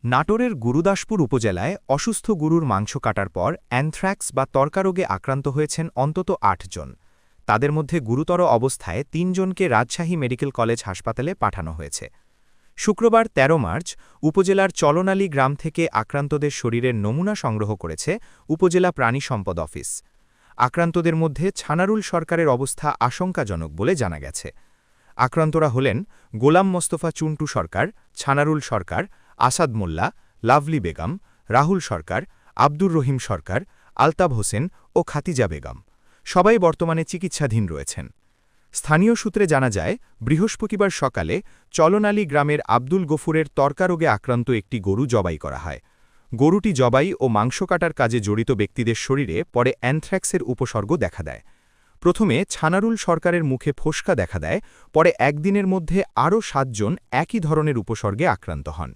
নাটোরের গুরুদাসপুর উপজেলায় অসুস্থ গরুর মাংস কাটার পর অ্যানথ্রাক্স বা ত্বকারোগে আক্রান্ত হয়েছেন অন্তত ৮ জন। তাদের মধ্যে গুরুতর অবস্থায় ৩ জনকে রাজশাহী মেডিকেল কলেজ হাসপাতালে পাঠানো হয়েছে। শুক্রবার ১৩ মার্চ উপজেলার চলনালী গ্রাম থেকে আক্রান্তদের শরীরের নমুনা সংগ্রহ করেছে উপজেলা প্রাণী সম্পদ অফিস। আক্রান্তদের মধ্যে ছানারুল সরকারের অবস্থা আশঙ্কাজনক বলে জানা গেছে। আক্রান্তরা হলেন গোলাম মোস্তফা চুন্টু সরকার, ছানারুল সরকার, আসাদ মোল্লা, লাভলি বেগম, রাহুল সরকার, আব্দুর রহিম সরকার, আলতাব হোসেন ও খাতিজা বেগম। সবাই বর্তমানে চিকিৎসাধীন রয়েছেন। স্থানীয় সূত্রে জানা যায়, বৃহস্পতিবার সকালে চলনালী গ্রামের আব্দুল গফুরের ত্বকারোগে আক্রান্ত একটি গরু জবাই করা হয়। গরুটি জবাই ও মাংস কাটার কাজে জড়িত ব্যক্তিদের শরীরে পরে অ্যানথ্রাক্সের উপসর্গ দেখা দেয়। প্রথমে ছানারুল সরকারের মুখে ফোস্কা দেখা দেয়, পরে একদিনের মধ্যে আরও ৭ জন একই ধরনের উপসর্গে আক্রান্ত হন।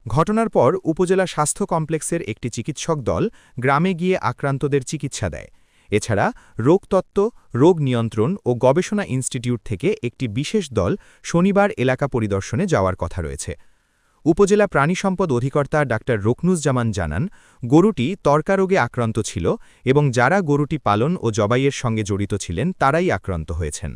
ঘটনার পর উপজেলা স্বাস্থ্য কমপ্লেক্সের একটি চিকিৎসক দল গ্রামে গিয়ে আক্রান্তদের চিকিৎসা দেয়। এছাড়া রোগতত্ত্ব, রোগ নিয়ন্ত্রণ ও গবেষণা ইনস্টিটিউট থেকে একটি বিশেষ দল শনিবার এলাকা পরিদর্শনে যাওয়ার কথা রয়েছে। উপজেলা প্রাণী সম্পদ অধিকর্তা ডা. রুকনুজ্জামান জানান, গরুটি ত্বকারোগে আক্রান্ত ছিল এবং যারা গরুটি পালন ও জবাইয়ের সঙ্গে জড়িত ছিলেন তারাই আক্রান্ত হয়েছেন।